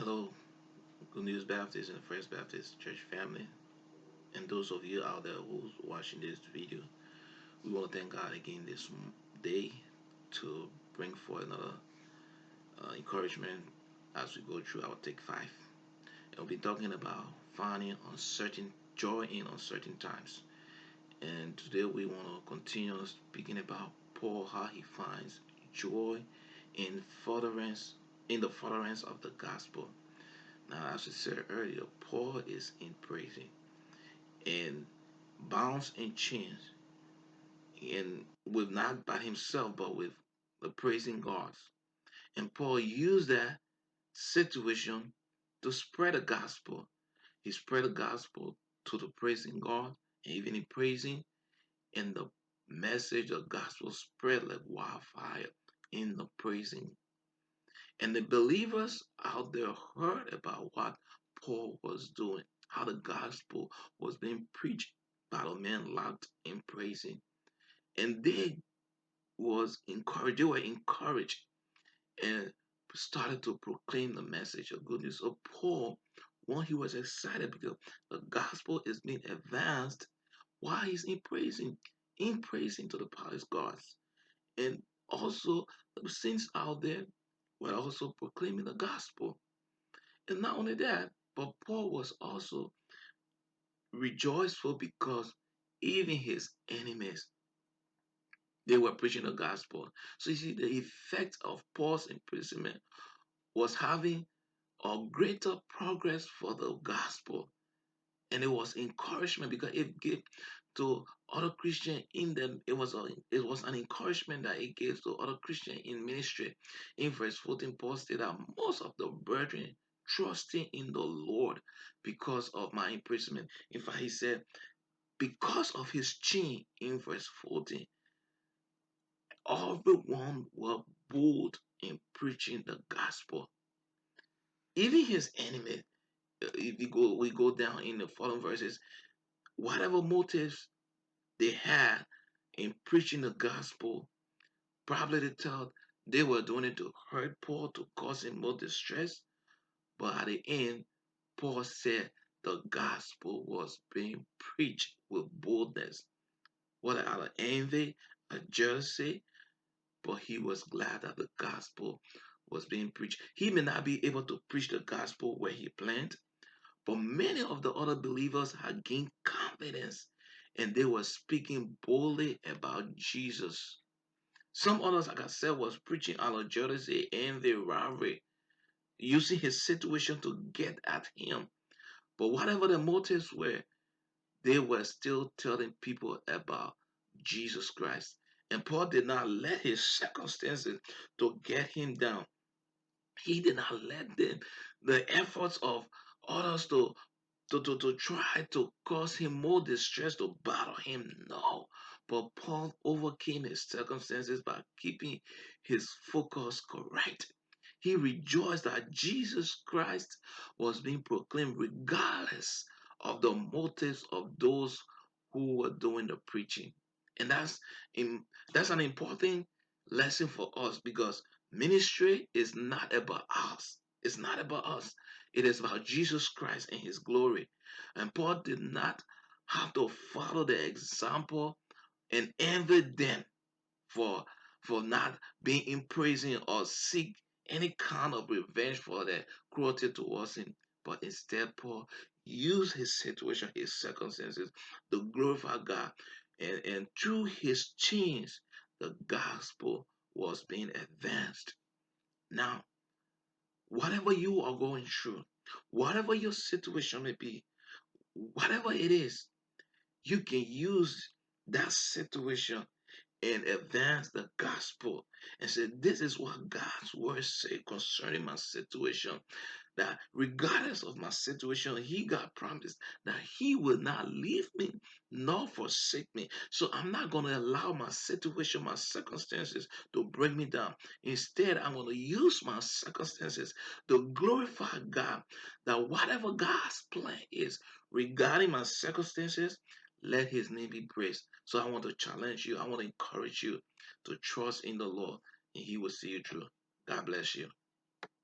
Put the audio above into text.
Hello, Good News Baptist and First Baptist Church family, and those of you out there who's watching this video. We want to thank God again this day to bring forth another encouragement as we go through our Take 5. And we'll be talking about finding uncertain joy in uncertain times. And today we want to continue speaking about Paul, how he finds joy in the furtherance of the gospel. Now, as we said earlier, Paul is in prison and bounds and chains, and with not by himself, but with the praising gods. And Paul used that situation to spread the gospel. He spread the gospel to the praising God, and even in praising, and the message of the gospel spread like wildfire in the praising. And the believers out there heard about what Paul was doing, how the gospel was being preached by the men locked in praising. And they were encouraged and started to proclaim the message of good news. So Paul, one, he was excited because the gospel is being advanced while he's in praising to the palace gods. And also the saints out there were also proclaiming the gospel. And not only that, but Paul was also rejoiceful because even his enemies, they were preaching the gospel. So you see, the effect of Paul's imprisonment was having a greater progress for the gospel. And it was encouragement because it gave to other Christians in them. It was an encouragement that it gave to other Christians in ministry. In verse 14, Paul stated that most of the brethren trusting in the Lord because of my imprisonment. In fact, he said, because of his chain in verse 14, everyone were bold in preaching the gospel. Even his enemy, if we go down in the following verses, whatever motives they had in preaching the gospel, probably they thought they were doing it to hurt Paul, to cause him more distress. But at the end, Paul said the gospel was being preached with boldness, whether out of envy, a jealousy, but he was glad that the gospel was being preached. He may not be able to preach the gospel where he planned, but many of the other believers had gained confidence and they were speaking boldly about Jesus. Some others, like I said, was preaching out of jealousy, envy, rivalry, using his situation to get at him. But whatever the motives were, they were still telling people about Jesus Christ. And Paul did not let his circumstances to get him down. He did not let the efforts of others to try to cause him more distress, to battle him. No. But Paul overcame his circumstances by keeping his focus correct. He rejoiced that Jesus Christ was being proclaimed regardless of the motives of those who were doing the preaching. And that's an important lesson for us because ministry is not about us. It's not about us. It is about Jesus Christ and his glory. And Paul did not have to follow the example and envy them for not being in prison or seek any kind of revenge for their cruelty towards him. But instead, Paul used his situation, his circumstances to glorify God. And through his chains, the gospel was being advanced. Now, whatever you are going through, whatever your situation may be, whatever it is, you can use that situation and advance the gospel and say, this is what God's word say concerning my situation. That regardless of my situation, he got promised that he will not leave me nor forsake me. So I'm not going to allow my situation, my circumstances to bring me down. Instead, I'm going to use my circumstances to glorify God. That whatever God's plan is regarding my circumstances, let his name be praised. So I want to challenge you. I want to encourage you to trust in the Lord and he will see you through. God bless you.